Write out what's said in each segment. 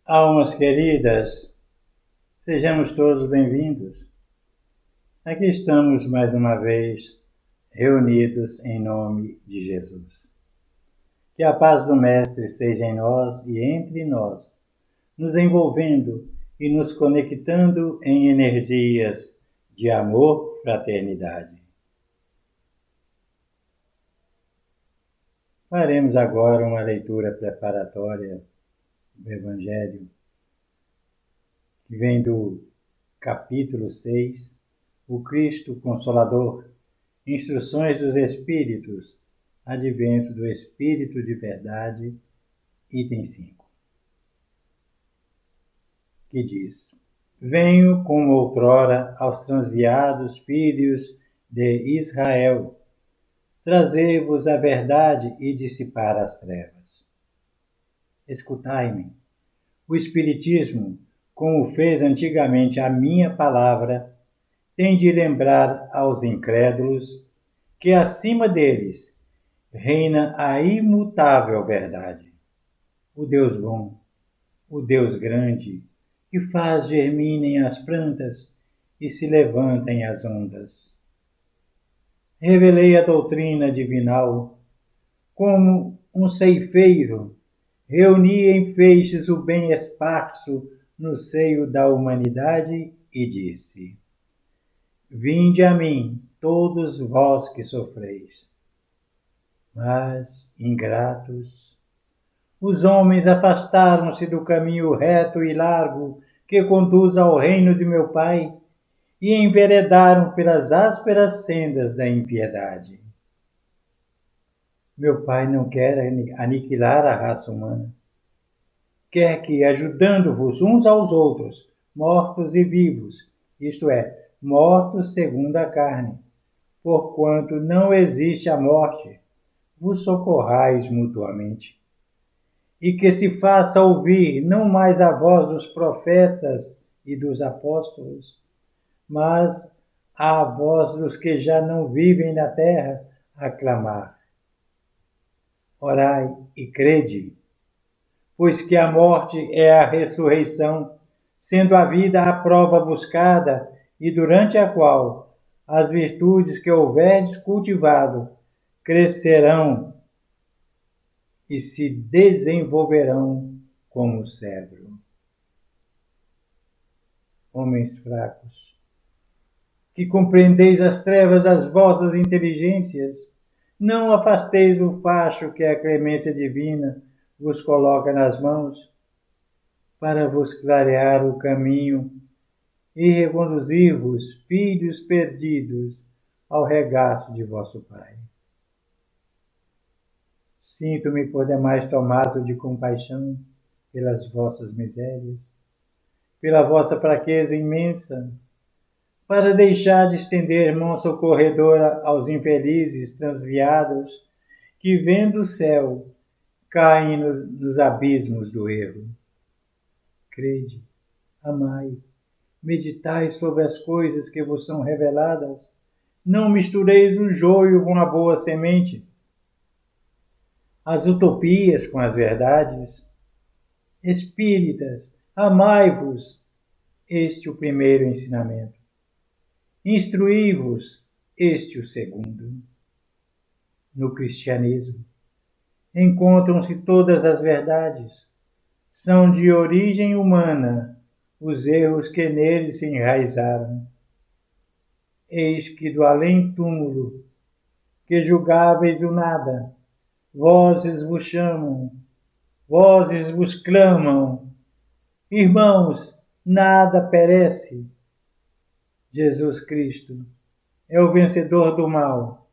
Almas queridas, sejamos todos bem-vindos. Aqui estamos mais uma vez reunidos em nome de Jesus. Que a paz do Mestre seja em nós e entre nós, nos envolvendo e nos conectando em energias de amor, fraternidade. Faremos agora uma leitura preparatória do Evangelho, que vem do capítulo 6, o Cristo Consolador, Instruções dos Espíritos, Advento do Espírito de Verdade, item 5, que diz: Venho como outrora aos transviados filhos de Israel, trazer-vos a verdade e dissipar as trevas. Escutai-me. O Espiritismo, como fez antigamente a minha palavra, tem de lembrar aos incrédulos que acima deles reina a imutável verdade, o Deus bom, o Deus grande, que faz germinem as plantas e se levantem as ondas. Revelei a doutrina divinal, como um ceifeiro reuni em feixes o bem esparso no seio da humanidade e disse: Vinde a mim, todos vós que sofreis. Mas, ingratos, os homens afastaram-se do caminho reto e largo que conduz ao reino de meu Pai e enveredaram pelas ásperas sendas da impiedade. Meu Pai não quer aniquilar a raça humana. Quer que, ajudando-vos uns aos outros, mortos e vivos, isto é, mortos segundo a carne, porquanto não existe a morte, vos socorrais mutuamente. E que se faça ouvir não mais a voz dos profetas e dos apóstolos, mas a voz dos que já não vivem na terra a clamar. Orai e crede, pois que a morte é a ressurreição, sendo a vida a prova buscada e durante a qual as virtudes que houverdes cultivado crescerão e se desenvolverão como o cedro. Homens fracos, que compreendeis as trevas das vossas inteligências, não afasteis o facho que a clemência divina vos coloca nas mãos, para vos clarear o caminho e reconduzir-vos, filhos perdidos, ao regaço de vosso Pai. Sinto-me por demais tomado de compaixão pelas vossas misérias, pela vossa fraqueza imensa, para deixar de estender mão socorredora aos infelizes transviados que, vendo o céu, caem nos abismos do erro. Crede, amai, meditai sobre as coisas que vos são reveladas, não mistureis o joio com a boa semente, as utopias com as verdades. Espíritas, amai-vos, este o primeiro ensinamento. Instruí-vos, este o segundo. No cristianismo, encontram-se todas as verdades. São de origem humana os erros que nele se enraizaram. Eis que do além-túmulo, que julgáveis o nada, vozes vos chamam, vozes vos clamam. Irmãos, nada perece. Jesus Cristo é o vencedor do mal.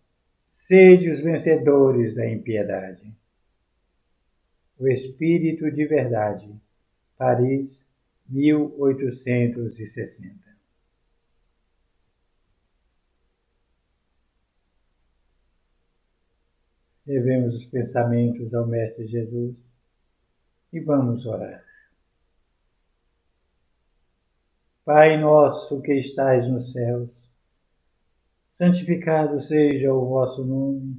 Sede os vencedores da impiedade. O Espírito de Verdade, Paris, 1860. Levemos os pensamentos ao Mestre Jesus e vamos orar. Pai nosso que estais nos céus, santificado seja o vosso nome.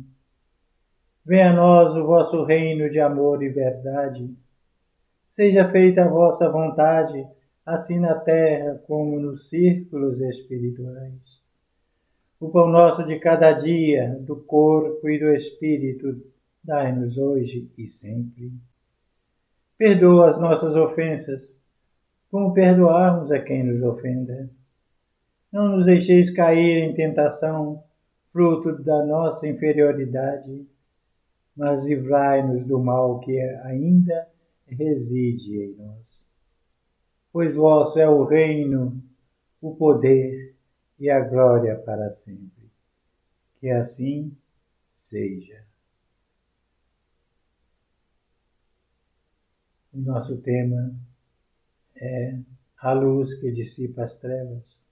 Venha a nós o vosso reino de amor e verdade. Seja feita a vossa vontade, assim na terra como nos círculos espirituais. O pão nosso de cada dia, do corpo e do espírito, dai-nos hoje e sempre. Perdoa as nossas ofensas, como perdoarmos a quem nos ofenda. Não nos deixeis cair em tentação, fruto da nossa inferioridade, mas livrai-nos do mal que ainda reside em nós. Pois vosso é o reino, o poder e a glória para sempre. Que assim seja. O nosso tema é a luz que dissipa as trevas.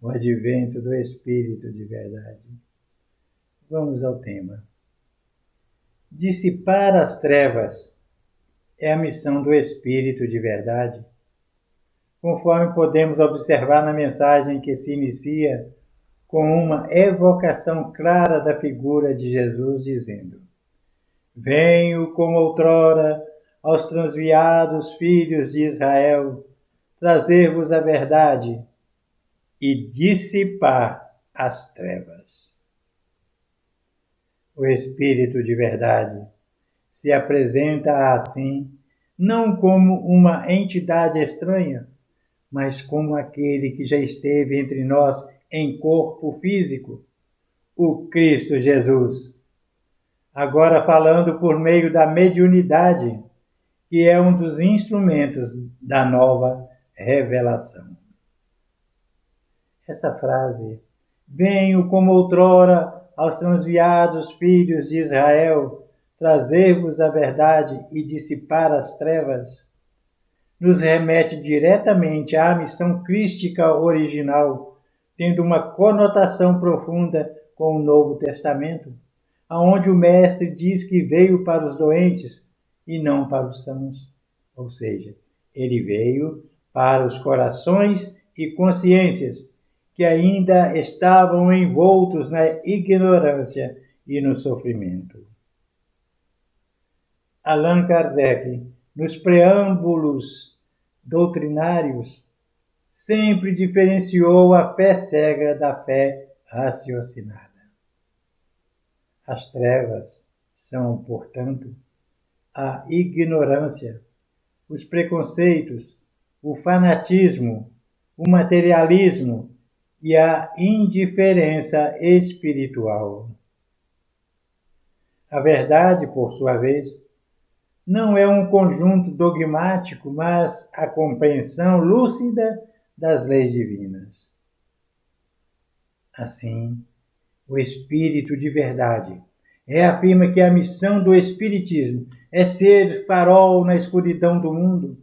O advento do Espírito de verdade. Vamos ao tema. Dissipar as trevas é a missão do Espírito de verdade, conforme podemos observar na mensagem que se inicia com uma evocação clara da figura de Jesus, dizendo: Venho como outrora aos transviados filhos de Israel trazer-vos a verdade e dissipar as trevas. O Espírito de verdade se apresenta assim, não como uma entidade estranha, mas como aquele que já esteve entre nós em corpo físico, o Cristo Jesus. Agora falando por meio da mediunidade, que é um dos instrumentos da nova revelação. Essa frase, venho como outrora aos transviados filhos de Israel, trazer-vos a verdade e dissipar as trevas, nos remete diretamente à missão crística original, tendo uma conotação profunda com o Novo Testamento, aonde o Mestre diz que veio para os doentes e não para os sãos. Ou seja, ele veio para os corações e consciências que ainda estavam envoltos na ignorância e no sofrimento. Allan Kardec, nos preâmbulos doutrinários, sempre diferenciou a fé cega da fé raciocinada. As trevas são, portanto, a ignorância, os preconceitos, o fanatismo, o materialismo e a indiferença espiritual. A verdade, por sua vez, não é um conjunto dogmático, mas a compreensão lúcida das leis divinas. Assim, o Espírito de verdade reafirma que a missão do Espiritismo é ser farol na escuridão do mundo,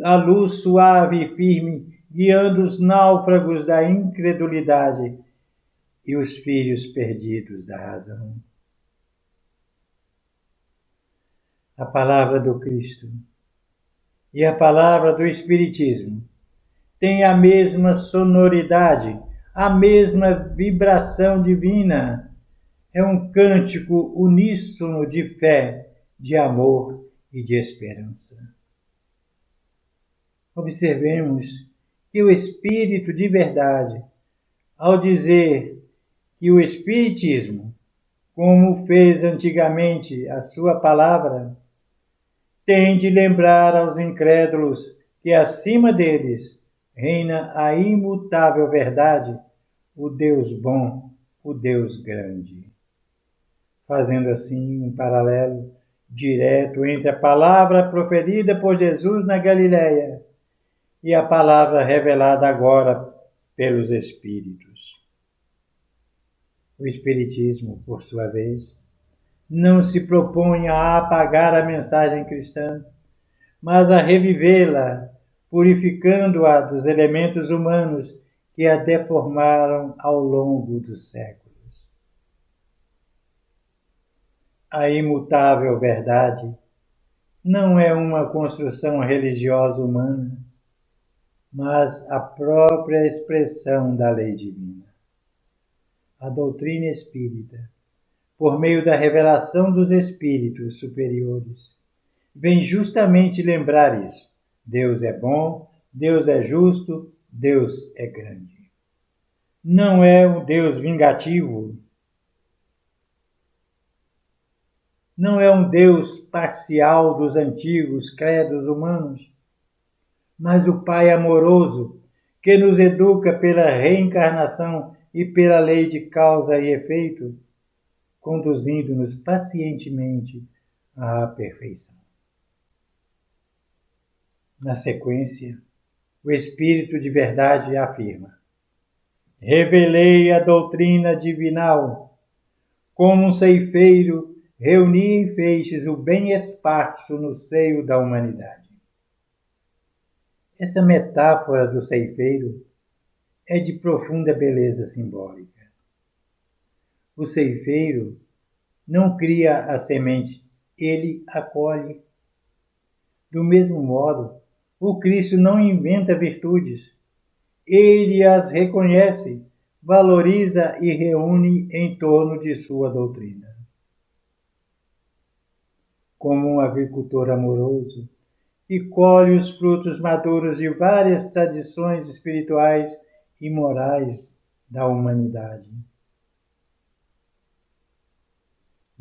a luz suave e firme, guiando os náufragos da incredulidade e os filhos perdidos da razão. A palavra do Cristo e a palavra do Espiritismo têm a mesma sonoridade, a mesma vibração divina. É um cântico uníssono de fé, de amor e de esperança. Observemos que o Espírito de verdade, ao dizer que o Espiritismo, como fez antigamente a sua palavra, tem de lembrar aos incrédulos que acima deles reina a imutável verdade, o Deus bom, o Deus grande. Fazendo assim um paralelo direto entre a palavra proferida por Jesus na Galileia e a palavra revelada agora pelos Espíritos. O Espiritismo, por sua vez, não se propõe a apagar a mensagem cristã, mas a revivê-la, purificando-a dos elementos humanos que a deformaram ao longo dos séculos. A imutável verdade não é uma construção religiosa humana, mas a própria expressão da lei divina. A doutrina espírita, por meio da revelação dos espíritos superiores, vem justamente lembrar isso. Deus é bom, Deus é justo, Deus é grande. Não é um Deus vingativo, não é um Deus parcial dos antigos credos humanos, mas o Pai amoroso que nos educa pela reencarnação e pela lei de causa e efeito, conduzindo-nos pacientemente à perfeição. Na sequência, o Espírito de verdade afirma: revelei a doutrina divinal, como um ceifeiro reunia em feixes o bem esparso no seio da humanidade. Essa metáfora do ceifeiro é de profunda beleza simbólica. O ceifeiro não cria a semente, ele a colhe. Do mesmo modo, o Cristo não inventa virtudes, ele as reconhece, valoriza e reúne em torno de sua doutrina. Como um agricultor amoroso que colhe os frutos maduros de várias tradições espirituais e morais da humanidade.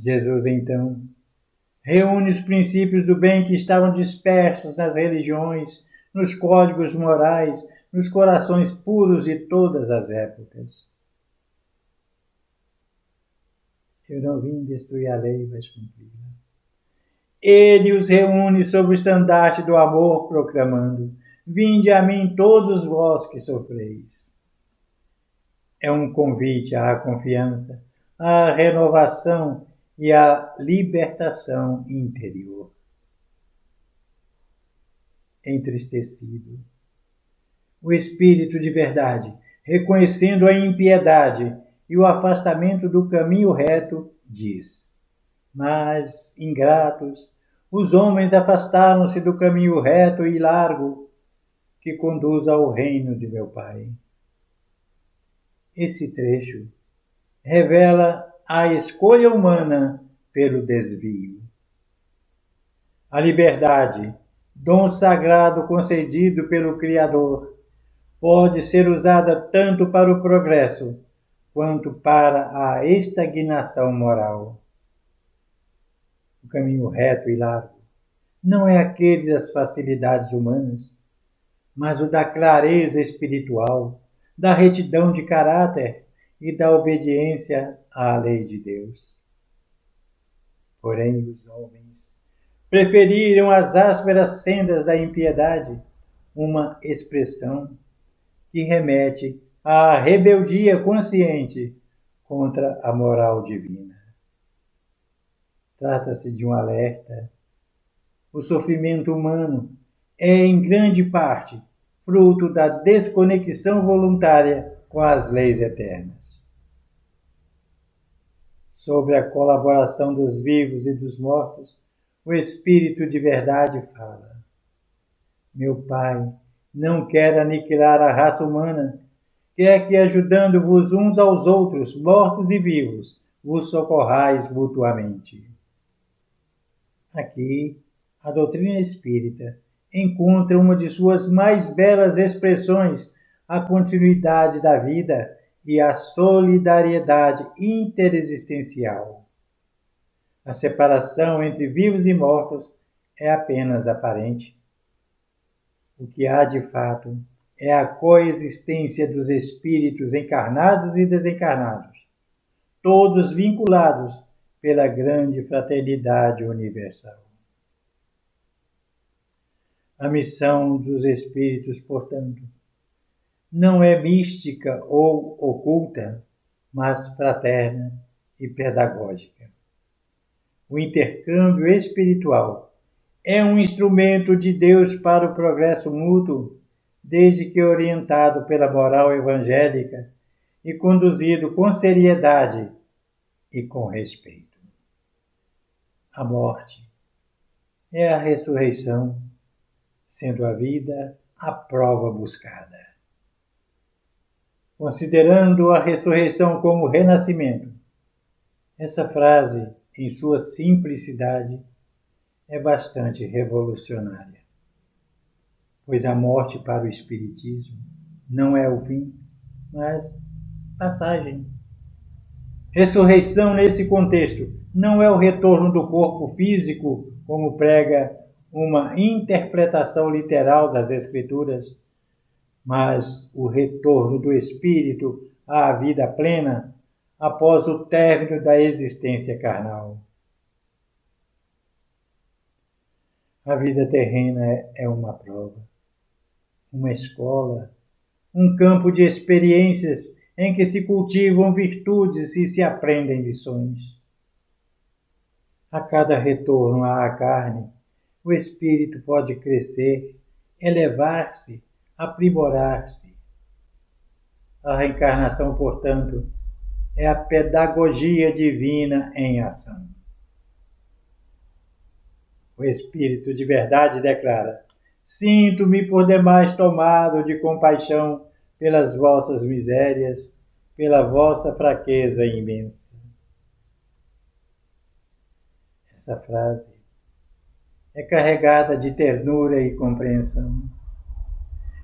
Jesus, então, reúne os princípios do bem que estavam dispersos nas religiões, nos códigos morais, nos corações puros de todas as épocas. Eu não vim destruir a lei, mas cumpri-la. Ele os reúne sob o estandarte do amor, proclamando: vinde a mim todos vós que sofreis. É um convite à confiança, à renovação e à libertação interior. Entristecido, o Espírito de verdade, reconhecendo a impiedade e o afastamento do caminho reto, diz: mas, ingratos, os homens afastaram-se do caminho reto e largo que conduz ao reino de meu Pai. Esse trecho revela a escolha humana pelo desvio. A liberdade, dom sagrado concedido pelo Criador, pode ser usada tanto para o progresso quanto para a estagnação moral. O caminho reto e largo não é aquele das facilidades humanas, mas o da clareza espiritual, da retidão de caráter e da obediência à lei de Deus. Porém, os homens preferiram as ásperas sendas da impiedade, uma expressão que remete à rebeldia consciente contra a moral divina. Trata-se de um alerta. O sofrimento humano é, em grande parte, fruto da desconexão voluntária com as leis eternas. Sobre a colaboração dos vivos e dos mortos, o Espírito de verdade fala: meu Pai não quer aniquilar a raça humana, quer que, ajudando-vos uns aos outros, mortos e vivos, vos socorrais mutuamente. Aqui, a doutrina espírita encontra uma de suas mais belas expressões, a continuidade da vida e a solidariedade interexistencial. A separação entre vivos e mortos é apenas aparente. O que há de fato é a coexistência dos espíritos encarnados e desencarnados, todos vinculados pela grande fraternidade universal. A missão dos espíritos, portanto, não é mística ou oculta, mas fraterna e pedagógica. O intercâmbio espiritual é um instrumento de Deus para o progresso mútuo, desde que orientado pela moral evangélica e conduzido com seriedade e com respeito. A morte é a ressurreição, sendo a vida a prova buscada. Considerando a ressurreição como renascimento, Essa frase, em sua simplicidade, é bastante revolucionária, pois a morte para o Espiritismo não é o fim, mas passagem. Ressurreição, nesse contexto, não é o retorno do corpo físico, como prega uma interpretação literal das Escrituras, mas o retorno do espírito à vida plena após o término da existência carnal. A vida terrena é uma prova, uma escola, um campo de experiências em que se cultivam virtudes e se aprendem lições. A cada retorno à carne, o espírito pode crescer, elevar-se, aprimorar-se. A reencarnação, portanto, é a pedagogia divina em ação. O Espírito de verdade declara: sinto-me por demais tomado de compaixão pelas vossas misérias, pela vossa fraqueza imensa. Essa frase é carregada de ternura e compreensão.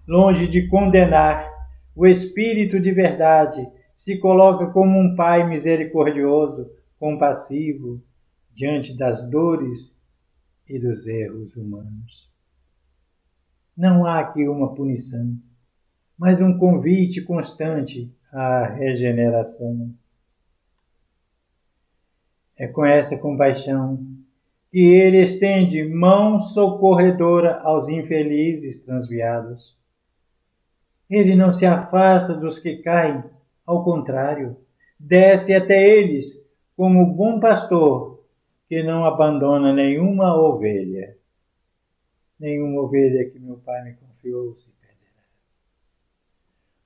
Longe de condenar, o Espírito de verdade se coloca como um Pai misericordioso, compassivo, diante das dores e dos erros humanos. Não há aqui uma punição, mas um convite constante à regeneração. É com essa compaixão que ele estende mão socorredora aos infelizes transviados. Ele não se afasta dos que caem, ao contrário, desce até eles como o bom pastor que não abandona nenhuma ovelha. Nenhuma ovelha que meu Pai me confiou se perderá.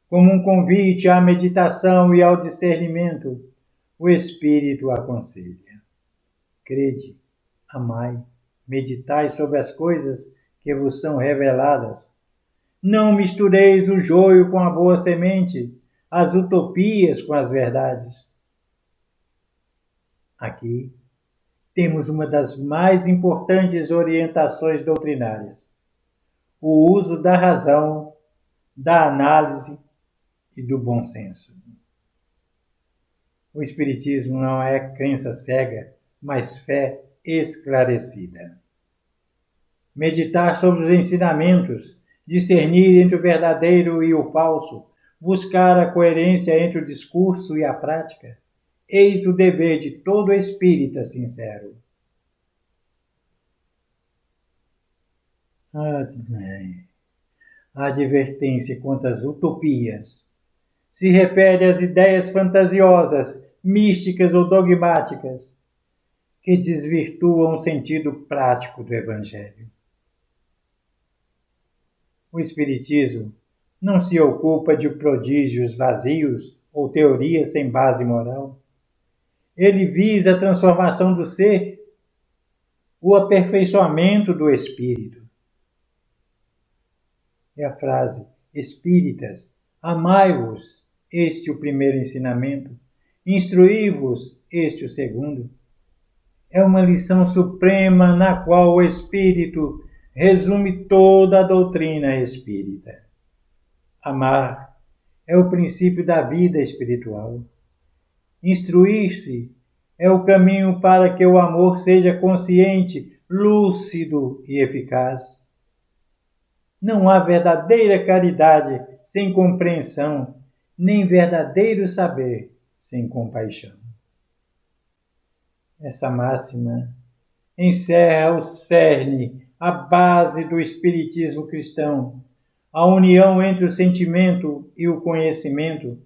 Como um convite à meditação e ao discernimento, o Espírito aconselha: crede, amai, meditai sobre as coisas que vos são reveladas. Não mistureis o joio com a boa semente, as utopias com as verdades. Aqui temos uma das mais importantes orientações doutrinárias: o uso da razão, da análise e do bom senso. O Espiritismo não é crença cega, mas fé esclarecida. Meditar sobre os ensinamentos, discernir entre o verdadeiro e o falso, buscar a coerência entre o discurso e a prática, eis o dever de todo espírita sincero. A advertência quanto às utopias se refere às ideias fantasiosas, místicas ou dogmáticas que desvirtuam o sentido prático do Evangelho. O Espiritismo não se ocupa de prodígios vazios ou teorias sem base moral. Ele visa a transformação do ser, o aperfeiçoamento do espírito. É a frase: espíritas, amai-vos, este o primeiro ensinamento, instruí-vos, este o segundo. É uma lição suprema na qual o Espírito resume toda a doutrina espírita. Amar é o princípio da vida espiritual. Instruir-se é o caminho para que o amor seja consciente, lúcido e eficaz. Não há verdadeira caridade sem compreensão, nem verdadeiro saber sem compaixão. Essa máxima encerra o cerne, a base do espiritismo cristão, a união entre o sentimento e o conhecimento,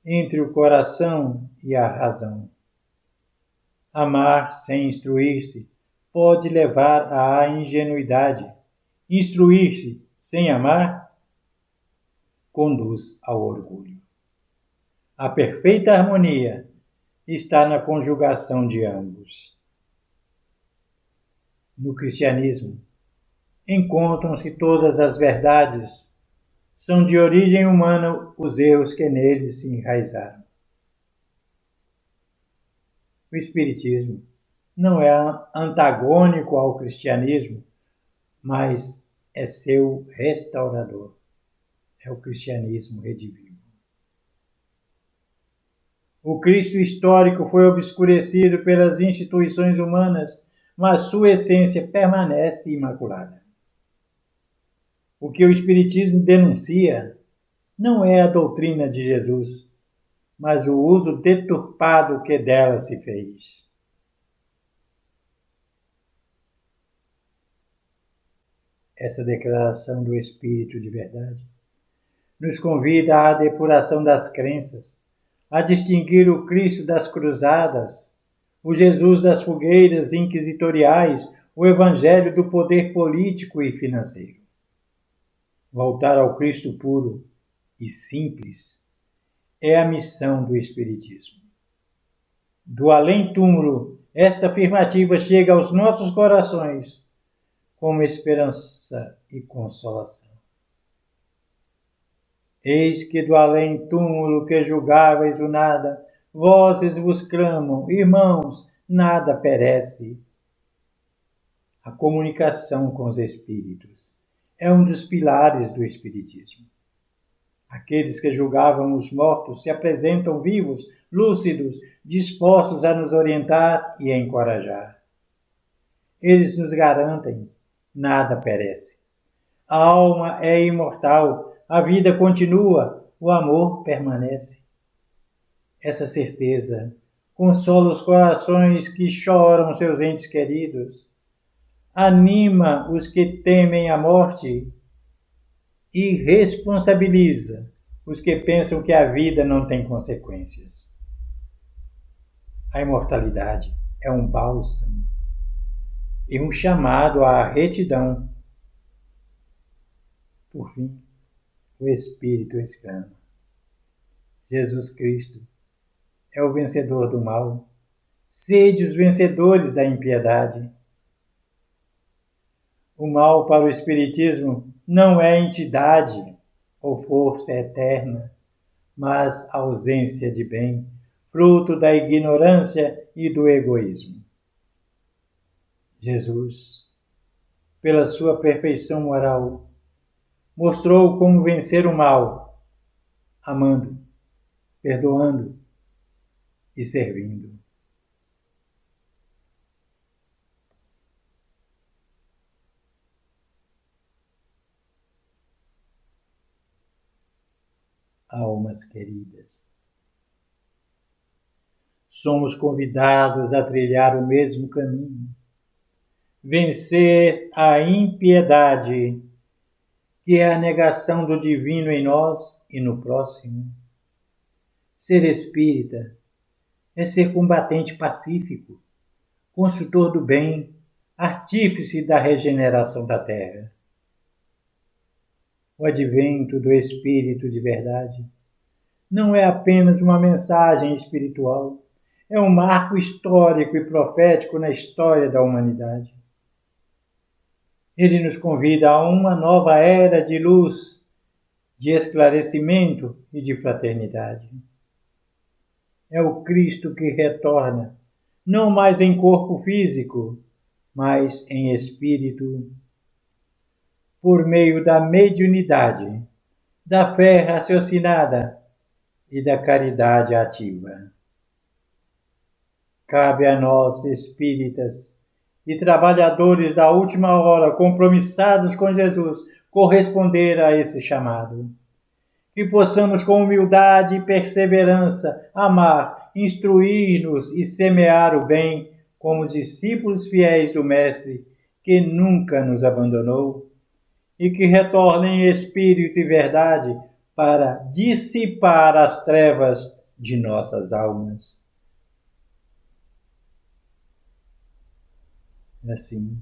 entre o coração e a razão. Amar sem instruir-se pode levar à ingenuidade. Instruir-se sem amar conduz ao orgulho. A perfeita harmonia está na conjugação de ambos. No cristianismo, encontram-se todas as verdades, são de origem humana os erros que neles se enraizaram. O Espiritismo não é antagônico ao cristianismo, mas é seu restaurador. É o cristianismo redivivo. O Cristo histórico foi obscurecido pelas instituições humanas, mas sua essência permanece imaculada. O que o Espiritismo denuncia não é a doutrina de Jesus, mas o uso deturpado que dela se fez. Essa declaração do Espírito de verdade nos convida à depuração das crenças, a distinguir o Cristo das cruzadas, o Jesus das fogueiras inquisitoriais, o Evangelho do poder político e financeiro. Voltar ao Cristo puro e simples é a missão do Espiritismo. Do além-túmulo, esta afirmativa chega aos nossos corações como esperança e consolação. Eis que do além-túmulo que julgáveis o nada, vozes vos clamam, irmãos, nada perece. A comunicação com os espíritos é um dos pilares do Espiritismo. Aqueles que julgavam os mortos se apresentam vivos, lúcidos, dispostos a nos orientar e a encorajar. Eles nos garantem, nada perece. A alma é imortal, a vida continua, o amor permanece. Essa certeza consola os corações que choram seus entes queridos, anima os que temem a morte e responsabiliza os que pensam que a vida não tem consequências. A imortalidade é um bálsamo e um chamado à retidão. Por fim, o Espírito exclama: Jesus Cristo é o vencedor do mal, sede os vencedores da impiedade. O mal para o Espiritismo não é entidade ou força eterna, mas ausência de bem, fruto da ignorância e do egoísmo. Jesus, pela sua perfeição moral, mostrou como vencer o mal, amando, perdoando e servindo. Almas queridas, somos convidados a trilhar o mesmo caminho, vencer a impiedade, que é a negação do divino em nós e no próximo. Ser espírita é ser combatente pacífico, construtor do bem, artífice da regeneração da terra. O advento do Espírito de verdade não é apenas uma mensagem espiritual, é um marco histórico e profético na história da humanidade. Ele nos convida a uma nova era de luz, de esclarecimento e de fraternidade. É o Cristo que retorna, não mais em corpo físico, mas em espírito, por meio da mediunidade, da fé raciocinada e da caridade ativa. Cabe a nós, espíritas e trabalhadores da última hora, compromissados com Jesus, corresponder a esse chamado. Que possamos, com humildade e perseverança, amar, instruir-nos e semear o bem como discípulos fiéis do Mestre, que nunca nos abandonou, e que retornem em espírito e verdade para dissipar as trevas de nossas almas. Assim,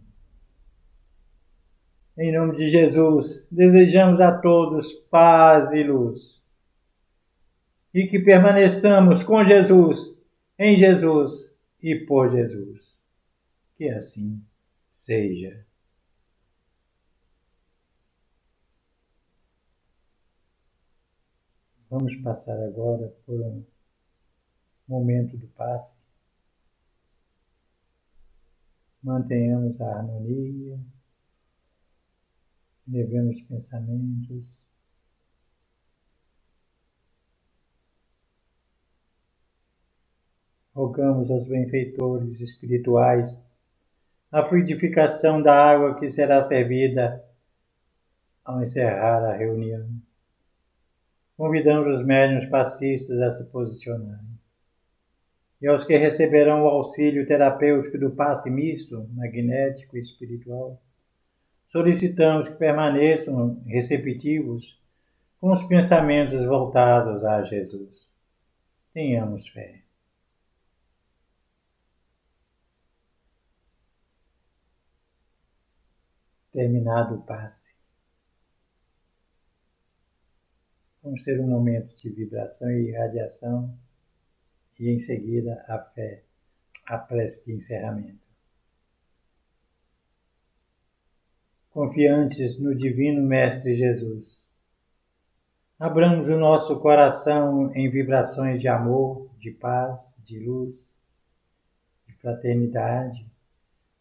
em nome de Jesus, desejamos a todos paz e luz. E que permaneçamos com Jesus, em Jesus e por Jesus. Que assim seja. Vamos passar agora por um momento do passe. Mantenhamos a harmonia, levemos pensamentos. Rogamos aos benfeitores espirituais a fluidificação da água que será servida ao encerrar a reunião. Convidamos os médiuns passistas a se posicionarem. E aos que receberão o auxílio terapêutico do passe misto, magnético e espiritual, solicitamos que permaneçam receptivos com os pensamentos voltados a Jesus. Tenhamos fé. Terminado o passe, vamos ter um momento de vibração e irradiação e em seguida a fé, a prece de encerramento. Confiantes no Divino Mestre Jesus, abramos o nosso coração em vibrações de amor, de paz, de luz, de fraternidade,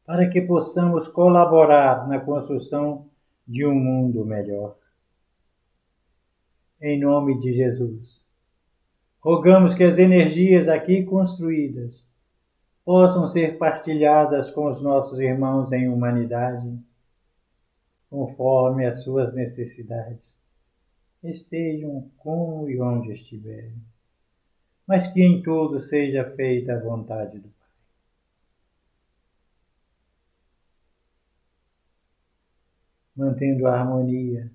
para que possamos colaborar na construção de um mundo melhor. Em nome de Jesus, rogamos que as energias aqui construídas possam ser partilhadas com os nossos irmãos em humanidade, conforme as suas necessidades, estejam como e onde estiverem, mas que em tudo seja feita a vontade do Pai. Mantendo a harmonia,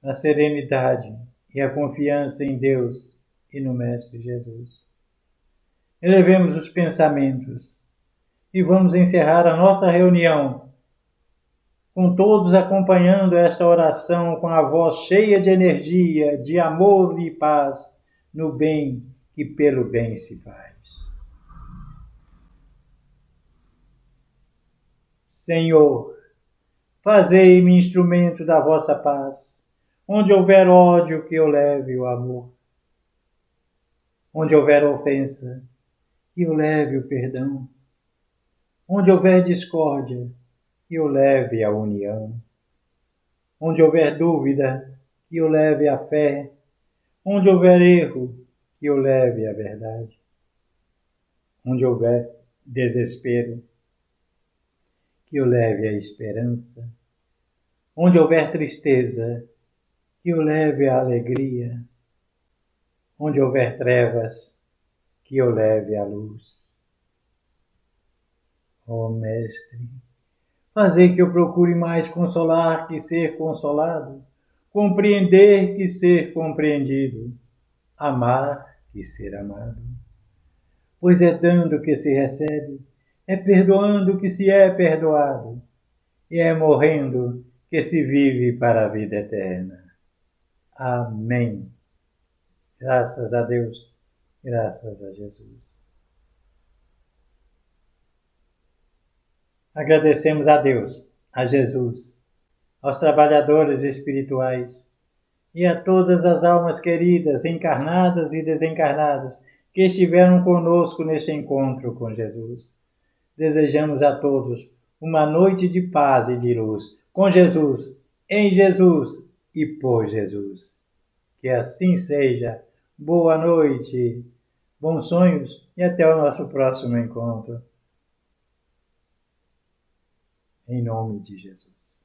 a serenidade e a confiança em Deus e no Mestre Jesus. Elevemos os pensamentos e vamos encerrar a nossa reunião, com todos acompanhando esta oração com a voz cheia de energia, de amor e paz, no bem que pelo bem se faz. Senhor, fazei-me instrumento da vossa paz. Onde houver ódio, que eu leve o amor. Onde houver ofensa, que eu leve o perdão. Onde houver discórdia, que eu leve a união. Onde houver dúvida, que eu leve a fé. Onde houver erro, que eu leve a verdade. Onde houver desespero, que eu leve a esperança. Onde houver tristeza, que eu leve a alegria. Onde houver trevas, que eu leve a luz. Ó Mestre, fazei que eu procure mais consolar que ser consolado, compreender que ser compreendido, amar que ser amado. Pois é dando que se recebe, é perdoando que se é perdoado, e é morrendo que se vive para a vida eterna. Amém. Graças a Deus, graças a Jesus. Agradecemos a Deus, a Jesus, aos trabalhadores espirituais e a todas as almas queridas, encarnadas e desencarnadas, que estiveram conosco neste encontro com Jesus. Desejamos a todos uma noite de paz e de luz, com Jesus, em Jesus e por Jesus. Que assim seja. Boa noite, bons sonhos e até o nosso próximo encontro. Em nome de Jesus.